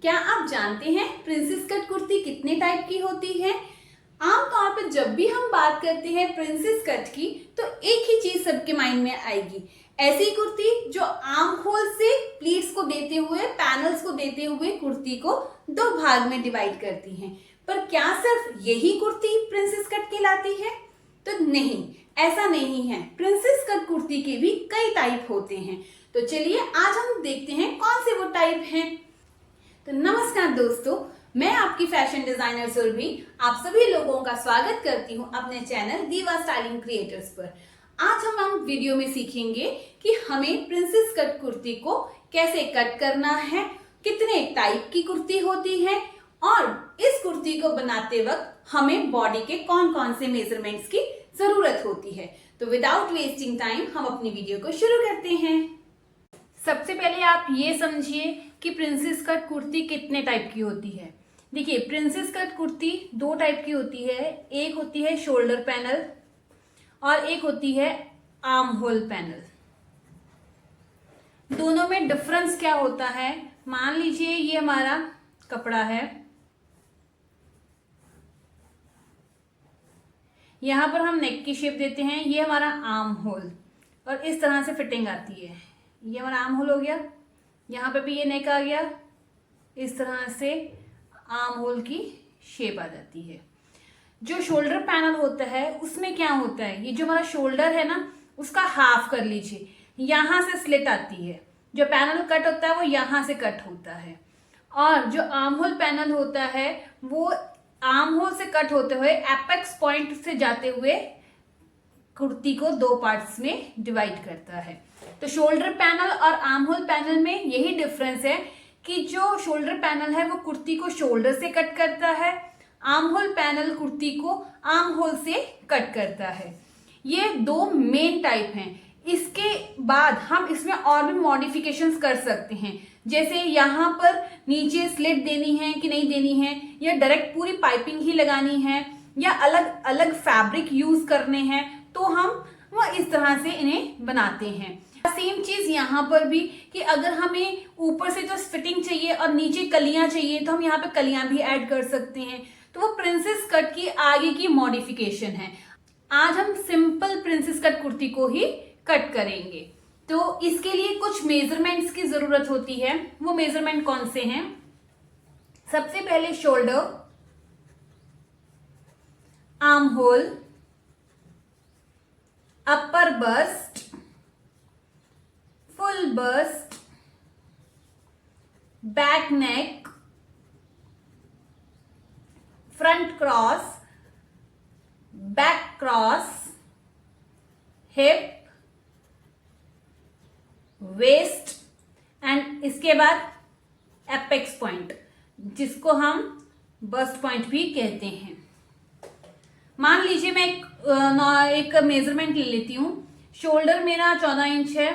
क्या आप जानते हैं प्रिंसेस कट कुर्ती कितने टाइप की होती है? आमतौर पर जब भी हम बात करते हैं प्रिंसेस कट की तो एक ही चीज सबके माइंड में आएगी, ऐसी कुर्ती जो आर्म होल से प्लीट्स को देते हुए, पैनल्स को देते हुए कुर्ती को दो भाग में डिवाइड करती हैं। पर क्या सिर्फ यही कुर्ती प्रिंसेस कट कहलाती है? तो नहीं, ऐसा नहीं है। प्रिंसेस कट कुर्ती के भी कई टाइप होते हैं। तो चलिए आज हम देखते हैं कौन से वो टाइप हैं। तो नमस्कार दोस्तों, मैं आपकी फैशन डिजाइनर सुरभि आप सभी लोगों का स्वागत करती हूं अपने चैनल दीवा स्टाइलिंग क्रिएटर्स पर। आज हम वीडियो में सीखेंगे कि हमें प्रिंसेस कट कुर्ती को कैसे कट करना है, कितने टाइप की कुर्ती होती है और इस कुर्ती को बनाते वक्त हमें बॉडी के कौन कौन से मेजरमेंट्स की जरूरत होती है। तो विदाउट वेस्टिंग टाइम हम अपनी वीडियो को शुरू करते हैं। सबसे पहले आप ये समझिए कि प्रिंसेस कट कुर्ती कितने टाइप की होती है। देखिए, प्रिंसेस कट कुर्ती दो टाइप की होती है। एक होती है शोल्डर पैनल और एक होती है आर्म होल पैनल। दोनों में डिफरेंस क्या होता है? मान लीजिए ये हमारा कपड़ा है, यहां पर हम नेक की शेप देते हैं, ये हमारा आर्म होल और इस तरह से फिटिंग आती है। ये हमारा आर्म होल हो गया, यहाँ पे भी ये नेक आ गया, इस तरह से आर्म होल की शेप आ जाती है। जो शोल्डर पैनल होता है उसमें क्या होता है, ये जो हमारा शोल्डर है ना उसका हाफ कर लीजिए, यहाँ से स्लिट आती है। जो पैनल कट होता है वो यहाँ से कट होता है और जो आर्म होल पैनल होता है वो आर्म होल से कट होते हुए एपेक्स पॉइंट से जाते हुए कुर्ती को दो पार्ट्स में डिवाइड करता है। तो शोल्डर पैनल और आर्म होल पैनल में यही डिफरेंस है कि जो शोल्डर पैनल है वो कुर्ती को शोल्डर से कट करता है, आर्म होल पैनल कुर्ती को आर्म होल से कट करता है। ये दो मेन टाइप हैं। इसके बाद हम इसमें और भी मॉडिफिकेशंस कर सकते हैं, जैसे यहाँ पर नीचे स्लिट देनी है कि नहीं देनी है, या डायरेक्ट पूरी पाइपिंग ही लगानी है, या अलग अलग फैब्रिक यूज करने हैं, तो हम वो इस तरह से इन्हें बनाते हैं। सेम चीज यहाँ पर भी कि अगर हमें ऊपर से जो फिटिंग चाहिए और नीचे कलियां चाहिए तो हम यहाँ पे कलियां भी ऐड कर सकते हैं। तो वो प्रिंसेस कट की आगे की मॉडिफिकेशन है। आज हम सिंपल प्रिंसेस कट कुर्ती को ही कट करेंगे। तो इसके लिए कुछ मेजरमेंट्स की जरूरत होती है। वो मेजरमेंट कौन से हैं? सबसे पहले shoulder, armhole, upper bust, full bust, back neck, front cross, back cross, hip, waist and इसके बाद एपेक्स पॉइंट, जिसको हम बस्ट पॉइंट भी कहते हैं। मान लीजिए मैं एक मेजरमेंट ले लेती हूँ। शोल्डर मेरा 14 इंच है,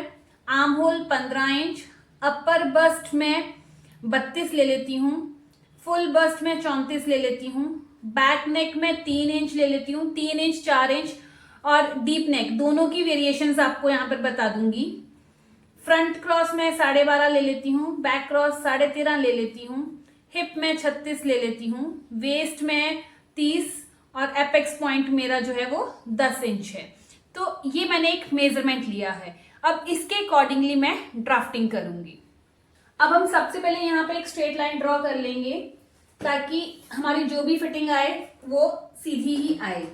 आर्म होल 15 इंच, अपर बस्ट में 32 ले लेती हूँ, फुल बस्ट में 34 ले लेती हूँ, बैक नेक में 3 इंच ले लेती हूँ, 3 इंच 4 इंच, और डीप नेक दोनों की वेरिएशंस आपको यहाँ पर बता दूंगी। फ्रंट क्रॉस में 12.5 ले लेती हूँ, बैक क्रॉस 13.5 ले लेती हूँ, हिप में 36 ले लेती हूँ, वेस्ट में 30 और एपेक्स पॉइंट मेरा जो है वो 10 इंच है। तो ये मैंने एक मेजरमेंट लिया है। अब इसके अकॉर्डिंगली मैं ड्राफ्टिंग करूंगी। अब हम सबसे पहले यहाँ पे एक स्ट्रेट लाइन ड्रॉ कर लेंगे ताकि हमारी जो भी फिटिंग आए वो सीधी ही आए।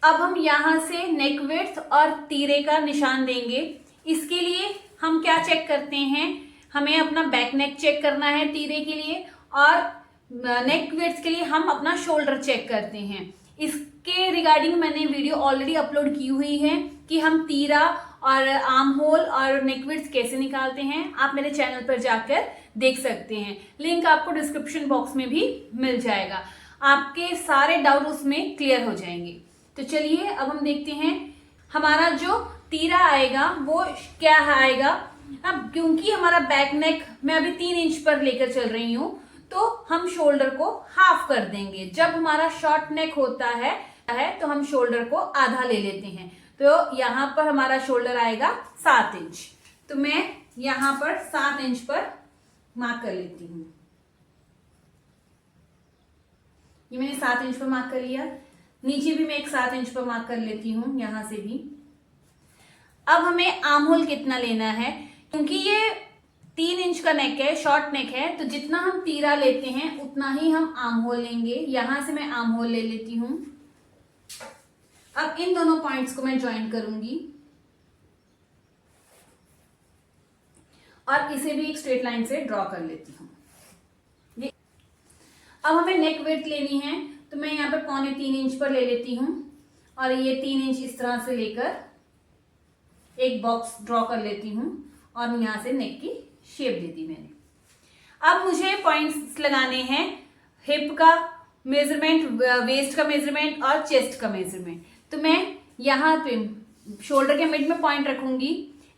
अब हम यहाँ से नेक विड्थ और तीरे का निशान देंगे। इसके लिए हम क्या चेक करते हैं, हमें अपना बैक नेक चेक करना है तीरे के लिए, और नेक विड्थ के लिए हम अपना शोल्डर चेक करते हैं। इसके रिगार्डिंग मैंने वीडियो ऑलरेडी अपलोड की हुई है कि हम तीरा और आर्म होल और नेक विड्थ कैसे निकालते हैं। आप मेरे चैनल पर जाकर देख सकते हैं, लिंक आपको डिस्क्रिप्शन बॉक्स में भी मिल जाएगा। आपके सारे डाउट उसमें क्लियर हो जाएंगे। तो चलिए अब हम देखते हैं हमारा जो तीरा आएगा वो क्या आएगा। अब क्योंकि हमारा बैक नेक मैं अभी 3 इंच पर लेकर चल रही हूँ, तो हम शोल्डर को हाफ कर देंगे। जब हमारा शॉर्ट नेक होता है तो हम शोल्डर को आधा ले लेते हैं। तो यहाँ पर हमारा शोल्डर आएगा 7 इंच। तो मैं यहाँ पर 7 इंच पर मार्क कर लेती हूँ। ये मैंने 7 इंच पर मार्क कर लिया। नीचे भी मैं एक 7 इंच पर मार्क कर लेती हूँ, यहां से भी। अब हमें आर्म होल कितना लेना है, क्योंकि ये 3 इंच का नेक है, शॉर्ट नेक है, तो जितना हम तीरा लेते हैं उतना ही हम आर्म होल लेंगे। यहां से मैं आर्म होल ले लेती हूं। अब इन दोनों पॉइंट्स को मैं ज्वाइन करूंगी और इसे भी एक स्ट्रेट लाइन से ड्रॉ कर लेती हूँ। अब हमें नेक विड्थ लेनी है, तो मैं यहाँ पर 3.25 इंच पर ले लेती हूँ और ये 3 इंच इस तरह से लेकर एक बॉक्स ड्रॉ कर लेती हूँ और यहाँ से नेक की शेप दे दी मैंने। अब मुझे पॉइंट्स लगाने हैं, हिप का मेजरमेंट, वेस्ट का मेजरमेंट और चेस्ट का मेजरमेंट। तो मैं यहाँ पे शोल्डर के मिड में पॉइंट रखूंगी।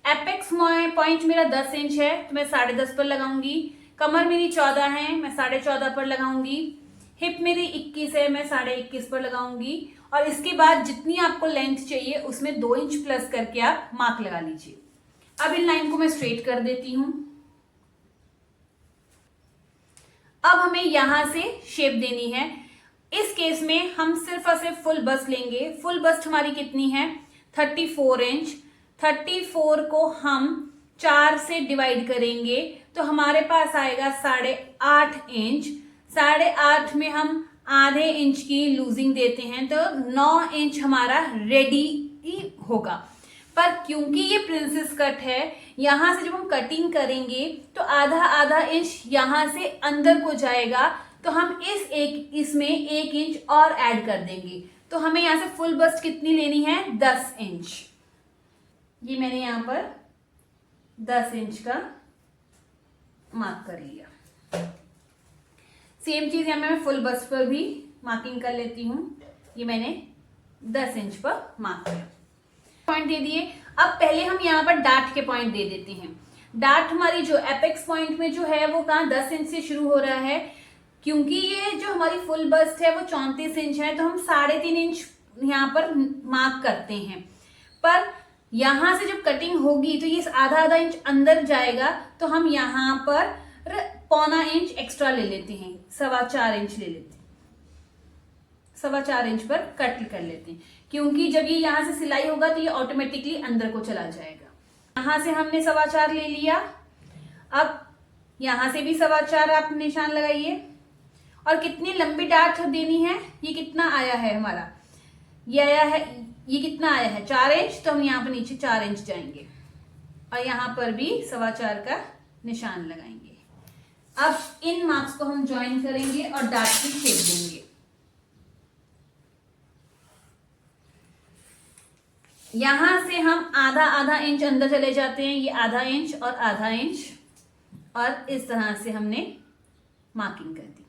एपेक्स पॉइंट मेरा 10 इंच है, तो मैं 10.5 पर लगाऊंगी। कमर मेरी 14 है, मैं 14.5 पर लगाऊंगी। हिप मेरी 21 है, मैं 21.5 पर लगाऊंगी। और इसके बाद जितनी आपको लेंथ चाहिए उसमें 2 इंच प्लस करके आप मार्क लगा लीजिए। अब इन लाइन को मैं स्ट्रेट कर देती हूं। अब हमें यहां से शेप देनी है। इस केस में हम सिर्फ और सिर्फ फुल बस्ट लेंगे। फुल बस्ट हमारी कितनी है, 34 इंच। 34 को हम 4 से डिवाइड करेंगे तो हमारे पास आएगा 8.5 इंच। 8.5 में हम आधे इंच की लूजिंग देते हैं तो 9 इंच हमारा रेडी होगा। पर क्योंकि ये प्रिंसेस कट है, यहां से जब हम कटिंग करेंगे तो आधा इंच यहां से अंदर को जाएगा, तो हम इसमें 1 इंच और ऐड कर देंगे। तो हमें यहां से फुल बस्ट कितनी लेनी है, 10 इंच। ये मैंने यहां पर 10 इंच का मार्क कर लिया। सेम चीज यहां मैं फुल बस्ट पर भी मार्किंग कर लेती हूं। ये मैंने 10 इंच पर मार्क किया, पॉइंट दे दिए। अब पहले हम यहाँ पर डार्ट के पॉइंट दे देते हैं। डार्ट हमारी जो एपेक्स पॉइंट में जो है वो कहाँ 10 इंच से शुरू हो रहा है। क्योंकि ये जो हमारी फुल बस्ट है वो 34 इंच है, तो हम 3.5 इंच यहाँ पर मार्क करते हैं। पर यहां से जब कटिंग होगी तो ये आधा इंच अंदर जाएगा, तो हम यहाँ पर 0.25 इंच एक्स्ट्रा ले लेते हैं, 4.25 इंच ले लेते हैं। 4.25 इंच पर कट कर लेते हैं, क्योंकि जब ये यहां से सिलाई होगा तो ये ऑटोमेटिकली अंदर को चला जाएगा। यहां से हमने 4.25 ले लिया। अब यहां से भी 4.25 आप निशान लगाइए। और कितनी लंबी डार्ट देनी है, ये कितना आया है हमारा, ये आया है, ये कितना आया है 4 इंच, तो हम यहाँ पर नीचे 4 इंच जाएंगे और यहाँ पर भी 4.25 का निशान लगाएंगे। अब इन मार्क्स को हम ज्वाइन करेंगे और डार्ट की शेप देंगे। यहां से हम आधा इंच अंदर चले जाते हैं, ये आधा इंच और आधा इंच, और इस तरह से हमने मार्किंग कर दी।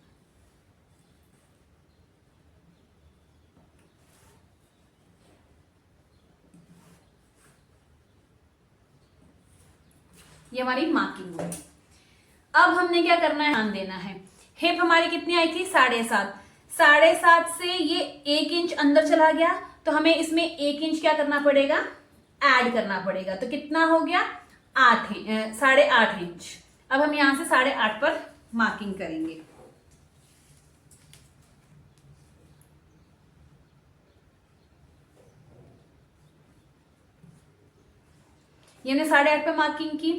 ये हमारी मार्किंग हुई। अब हमने क्या करना है, ध्यान देना है। हिप हमारी कितनी आई थी, 7.5। 7.5 से ये 1 इंच अंदर चला गया, तो हमें इसमें 1 इंच क्या करना पड़ेगा, ऐड करना पड़ेगा। तो कितना हो गया, 8.5 इंच। अब हम यहां से 8.5 पर मार्किंग करेंगे। यानी 8.5 पर मार्किंग की।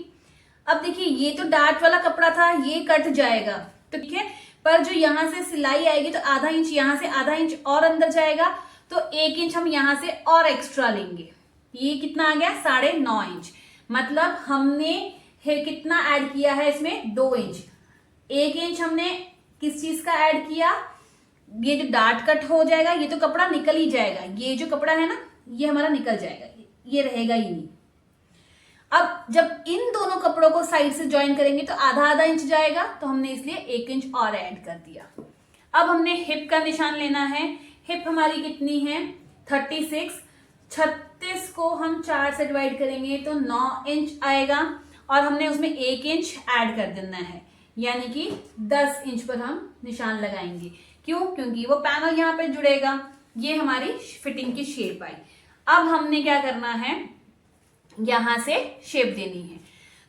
अब देखिए ये तो डार्ट वाला कपड़ा था, ये कट जाएगा, तो ठीक है। पर जो यहां से सिलाई आएगी तो आधा इंच यहां से आधा इंच और अंदर जाएगा, तो 1 इंच हम यहां से और एक्स्ट्रा लेंगे। ये कितना आ गया, 9.5 इंच। मतलब हमने कितना ऐड किया है इसमें, 2 इंच। 1 इंच हमने किस चीज का ऐड किया, ये जो डार्ट कट हो जाएगा, ये तो कपड़ा निकल ही जाएगा। ये जो कपड़ा है ना, ये हमारा निकल जाएगा, ये रहेगा ही नहीं। अब जब इन दोनों कपड़ों को साइड से ज्वाइन करेंगे तो आधा इंच जाएगा, तो हमने इसलिए 1 इंच और ऐड कर दिया। अब हमने हिप का निशान लेना है। हिप हमारी कितनी है, 36। 36 को हम 4 से डिवाइड करेंगे तो 9 इंच आएगा, और हमने उसमें 1 इंच ऐड कर देना है, यानी कि 10 इंच पर हम निशान लगाएंगे। क्यों, क्योंकि वो पैनल यहाँ पे जुड़ेगा। ये हमारी फिटिंग की शेप आई। अब हमने क्या करना है, यहां से शेप देनी है,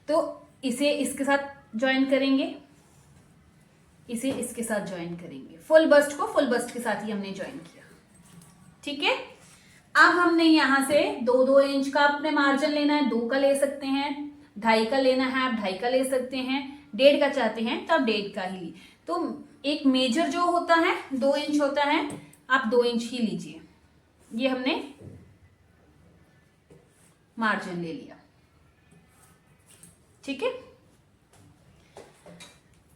तो इसे इसके साथ ज्वाइन करेंगे, इसे इसके साथ ज्वाइन करेंगे। फुल बस्ट को फुल बस्ट के साथ ही हमने ज्वाइन किया, ठीक है। अब हमने यहाँ से 2-2 इंच का अपने मार्जिन लेना है, 2 का ले सकते हैं, 2.5 का लेना है आप 2.5 का ले सकते हैं, 1.5 का चाहते हैं तो आप 1.5 का ही। तो एक मेजर जो होता है 2 इंच होता है, आप 2 इंच ही लीजिए। ये हमने मार्जिन ले लिया, ठीक है।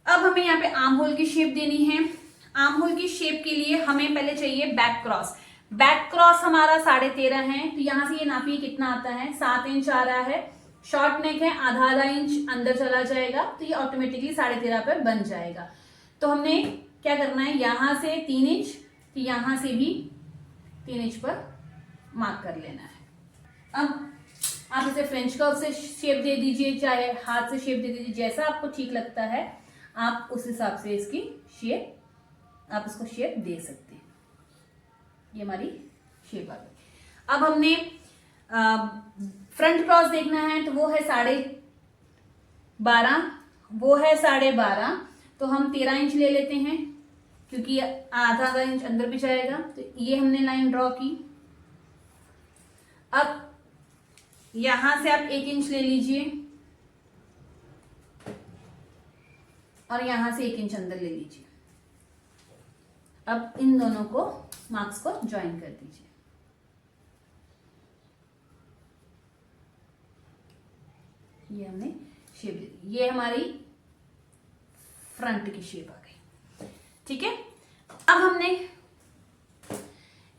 अब हमें यहाँ पे आर्म होल की शेप देनी है। आर्म होल की शेप के लिए हमें पहले चाहिए बैक क्रॉस। बैक क्रॉस हमारा 13.5 है, तो यहां से ये नापिए कितना आता है, 7 इंच आ रहा है। शॉर्ट नेक है, आधा इंच अंदर चला जाएगा, तो ये ऑटोमेटिकली 13.5 पे बन जाएगा। तो हमने क्या करना है, यहां से 3 इंच, तो यहां से भी 3 इंच पर मार्क कर लेना है। अब आप इसे फ्रेंच कर्व से शेप दे दीजिए, चाहे हाथ से शेप दे दीजिए, जैसा आपको ठीक लगता है आप उस हिसाब से इसकी शेप, आप इसको शेप दे सकते हैं। ये हमारी शेप आ गई। अब हमने फ्रंट क्रॉस देखना है, तो वो है 12.5, वो है 12.5, तो हम 13 इंच ले लेते हैं, क्योंकि आधा इंच अंदर भी जाएगा। तो ये हमने लाइन ड्रॉ की। अब यहां से आप 1 इंच ले लीजिए और यहां से 1 इंच अंदर ले लीजिए। अब इन दोनों को मार्क्स को ज्वाइन कर दीजिए। ये हमने शेप दे दी, ये हमारी फ्रंट की शेप आ गई, ठीक है। अब हमने,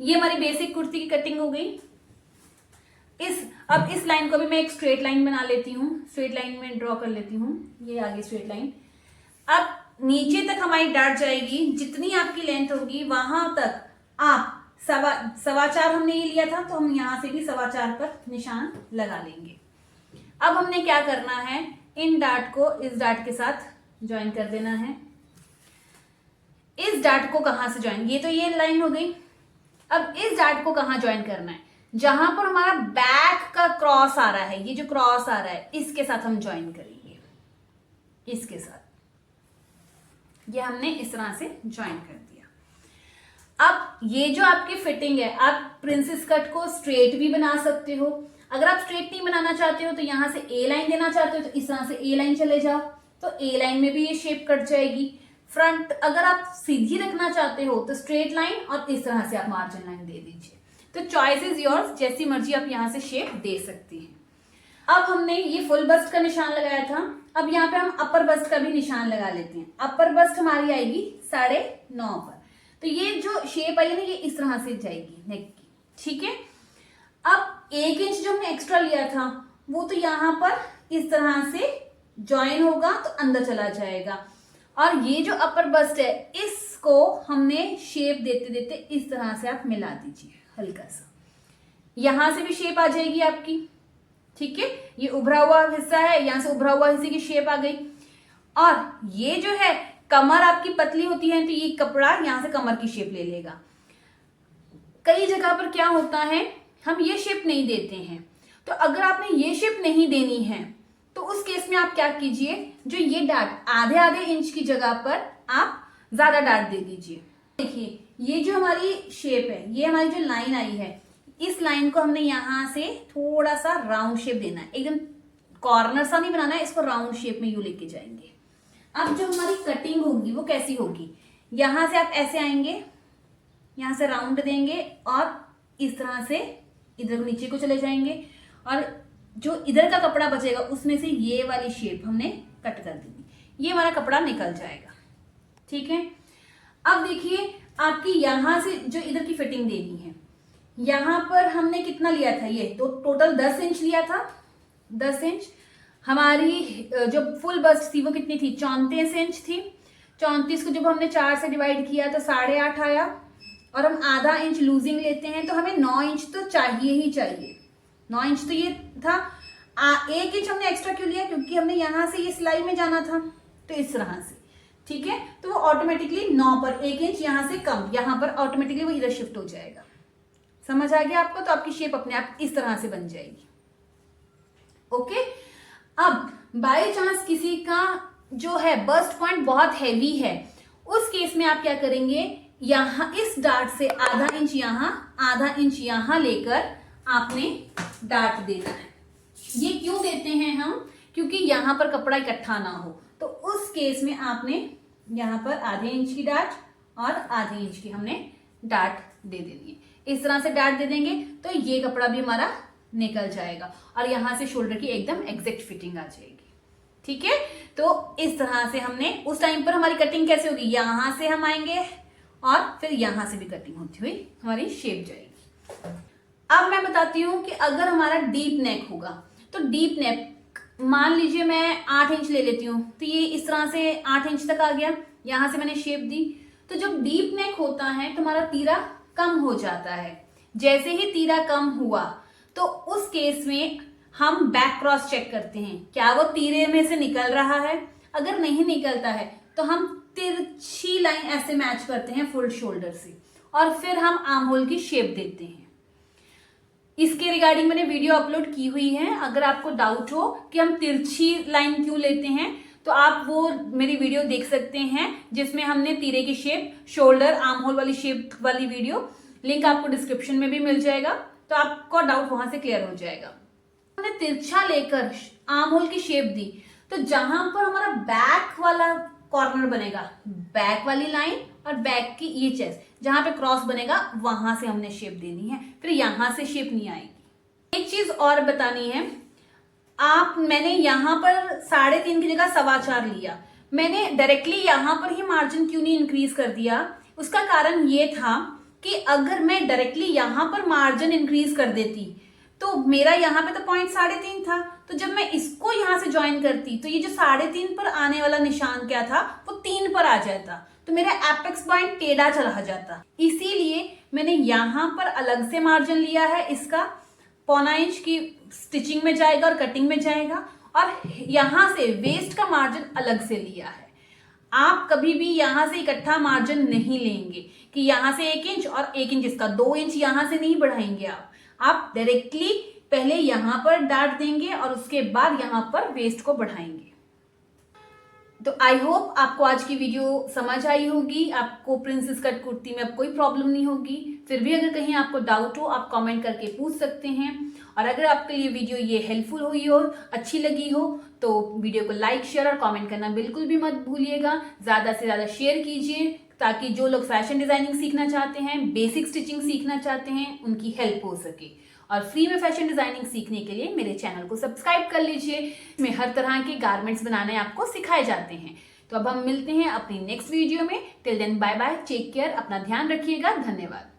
ये हमारी बेसिक कुर्ती की कटिंग हो गई। अब इस लाइन को भी मैं एक स्ट्रेट लाइन बना लेती हूँ, स्ट्रेट लाइन में ड्रॉ कर लेती हूँ, ये आगे स्ट्रेट लाइन। अब नीचे तक हमारी डार्ट जाएगी, जितनी आपकी लेंथ होगी वहां तक आप 4.25 हमने ये लिया था, तो हम यहां से भी 4.25 पर निशान लगा लेंगे। अब हमने क्या करना है, इन डार्ट को इस डार्ट के साथ ज्वाइन कर देना है। इस डार्ट को कहां से ज्वाइन, ये तो ये लाइन हो गई। अब इस डार्ट को कहां ज्वाइन करना है, जहां पर हमारा बैक का क्रॉस आ रहा है, ये जो क्रॉस आ रहा है इसके साथ हम ज्वाइन करेंगे, इसके साथ। ये हमने इस तरह से ज्वाइन कर दिया। अब ये जो आपकी फिटिंग है, आप प्रिंसेस कट को स्ट्रेट भी बना सकते हो। अगर आप स्ट्रेट नहीं बनाना चाहते हो तो यहां से ए लाइन देना चाहते हो तो इस तरह से ए लाइन चले जाओ, तो ए लाइन में भी ये शेप कट जाएगी। फ्रंट अगर आप सीधी रखना चाहते हो तो स्ट्रेट लाइन और इस तरह से आप मार्जिन लाइन दे दीजिए। तो चॉइस इज योर्स, जैसी मर्जी आप यहां से शेप दे सकती हैं। अब हमने ये फुल बस्ट का निशान लगाया था, अब यहाँ पे हम अपर बस्ट का भी निशान लगा लेते हैं। अपर बस्ट हमारी आएगी 9.5 पर, तो ये जो शेप आई है ना, ये इस तरह से जाएगी नेक की, ठीक है। अब 1 इंच जो हमने एक्स्ट्रा लिया था वो तो यहाँ पर इस तरह से ज्वाइन होगा, तो अंदर चला जाएगा। और ये जो अपर बस्ट है इसको हमने शेप देते देते इस तरह से आप मिला दीजिए हल्का सा, यहां से भी शेप आ जाएगी आपकी, ठीक है। ये उभरा हुआ हिस्सा है, यहां से उभरा हुआ हिस्से की शेप आ गई। और ये जो है कमर आपकी पतली होती है, तो ये कपड़ा यहां से कमर की शेप ले लेगा। कई जगह पर क्या होता है, हम ये शेप नहीं देते हैं, तो अगर आपने ये शेप नहीं देनी है तो उस केस में आप क्या कीजिए, जो ये डार्ट आधे इंच की जगह पर आप ज्यादा डार्ट दे दीजिए। देखिए ये जो हमारी शेप है, ये हमारी जो लाइन आई है, इस लाइन को हमने यहां से थोड़ा सा राउंड शेप देना है, एकदम कॉर्नर सा नहीं बनाना है, इसको राउंड शेप में यूं लेके जाएंगे। अब जो हमारी कटिंग होगी वो कैसी होगी, यहां से आप ऐसे आएंगे, यहां से राउंड देंगे और इस तरह से इधर नीचे को चले जाएंगे, और जो इधर का कपड़ा बचेगा उसमें से ये वाली शेप हमने कट कर देनी, ये हमारा कपड़ा निकल जाएगा, ठीक है। अब देखिए आपकी यहां से जो इधर की फिटिंग देनी है, यहां पर हमने कितना लिया था, ये तो टोटल 10 इंच लिया था। 10 इंच हमारी जो फुल बस्ट थी वो कितनी थी, 34 इंच थी। 34 को जब हमने 4 से डिवाइड किया तो 8.5 आया, और हम आधा इंच लूजिंग लेते हैं तो हमें 9 इंच तो चाहिए ही चाहिए। 9 इंच तो ये था, 1 इंच हमने एक्स्ट्रा क्यों लिया, क्योंकि हमने यहां से ये सिलाई में जाना था, तो इस तरह से, ठीक है। तो वो ऑटोमेटिकली 9 पर 1 इंच यहां से कम, यहां पर ऑटोमेटिकली वो इधर शिफ्ट हो जाएगा। समझ आ गया आपको, तो आपकी शेप अपने आप इस तरह से बन जाएगी, ओके। अब बाय चांस किसी का जो है बस्ट पॉइंट बहुत हैवी है, उस केस में आप क्या करेंगे, यहाँ इस डार्ट से आधा इंच यहाँ, आधा इंच यहाँ लेकर आपने डार्ट देना है। ये क्यों देते हैं हम, क्योंकि यहाँ पर कपड़ा इकट्ठा ना हो। तो उस केस में आपने यहाँ पर आधे इंच की डार्ट और आधे इंच की हमने डार्ट दे देनी है। इस तरह से डार्ट दे देंगे तो ये कपड़ा भी हमारा निकल जाएगा और यहाँ से शोल्डर की एकदम एग्जैक्ट फिटिंग आ जाएगी। ठीक है, तो इस तरह से हमने, उस टाइम पर हमारी कटिंग कैसे होगी, यहां से हम आएंगे और फिर यहां से भी कटिंग होती हुई हमारी शेप जाएगी। अब मैं बताती हूं कि अगर हमारा डीप नेक होगा तो डीप नेक, मान लीजिए मैं 8 इंच ले लेती हूँ, तो ये इस तरह से 8 इंच तक आ गया, यहां से मैंने शेप दी। तो जब डीप नेक होता है तो हमारा तीरा कम हो जाता है। जैसे ही तीरा कम हुआ तो उस केस में हम बैक क्रॉस चेक करते हैं, क्या वो तीरे में से निकल रहा है। अगर नहीं निकलता है तो हम तिरछी लाइन ऐसे मैच करते हैं फुल शोल्डर से और फिर हम आर्म होल की शेप देते हैं। इसके रिगार्डिंग मैंने वीडियो अपलोड की हुई है, अगर आपको डाउट हो कि हम तिरछी लाइन क्यों लेते हैं तो आप वो मेरी वीडियो देख सकते हैं, जिसमें हमने तीरे की शेप, शोल्डर, आर्म होल वाली शेप वाली वीडियो, लिंक आपको डिस्क्रिप्शन में भी मिल जाएगा, तो आपका डाउट वहां से क्लियर हो जाएगा। हमने तिरछा लेकर आर्म होल की शेप दी, तो जहां पर हमारा बैक वाला कॉर्नर बनेगा, बैक वाली लाइन और बैक की ये चेस्ट, जहां पे क्रॉस बनेगा वहां से हमने शेप देनी है, फिर यहां से शेप नहीं आएगी। एक चीज और बतानी है, मैंने यहां पर 3.5 की जगह 4.25 लिया। मैंने डायरेक्टली यहां पर ही मार्जिन क्यों नहीं इंक्रीज कर दिया, उसका कारण ये था कि अगर मैं डायरेक्टली यहां पर मार्जिन इंक्रीज कर देती तो मेरा यहाँ पे तो पॉइंट 3.5 था, तो जब मैं इसको यहाँ से ज्वाइन करती तो ये जो 3.5 पर आने वाला निशान क्या था, वो 3 पर आ जाता, तो मेरा एपेक्स पॉइंट टेढ़ा चला जाता। इसीलिए मैंने यहाँ पर अलग से मार्जिन लिया है, इसका 1.25 इंच की स्टिचिंग में जाएगा और कटिंग में जाएगा, और यहाँ से वेस्ट का मार्जिन अलग से लिया है। आप कभी भी यहाँ से इकट्ठा मार्जिन नहीं लेंगे कि यहाँ से 1 इंच और 1 इंच इसका, 2 इंच यहाँ से नहीं बढ़ाएंगे आप डायरेक्टली पहले यहां पर डार्ट देंगे और उसके बाद यहां पर वेस्ट को बढ़ाएंगे। तो आई होप आपको आज की वीडियो समझ आई होगी, आपको प्रिंसेस कट कुर्ती में अब कोई प्रॉब्लम नहीं होगी। फिर भी अगर कहीं आपको डाउट हो आप कमेंट करके पूछ सकते हैं, और अगर आपके लिए वीडियो ये हेल्पफुल हुई हो, अच्छी लगी हो, तो वीडियो को लाइक, शेयर और कमेंट करना बिल्कुल भी मत भूलिएगा। ज्यादा से ज्यादा शेयर कीजिए ताकि जो लोग फैशन डिजाइनिंग सीखना चाहते हैं, बेसिक स्टिचिंग सीखना चाहते हैं, उनकी हेल्प हो सके। और फ्री में फैशन डिजाइनिंग सीखने के लिए मेरे चैनल को सब्सक्राइब कर लीजिए, इसमें हर तरह के गारमेंट्स बनाने आपको सिखाए जाते हैं। तो अब हम मिलते हैं अपनी नेक्स्ट वीडियो में। Till then bye bye, take care, अपना ध्यान रखिएगा, धन्यवाद।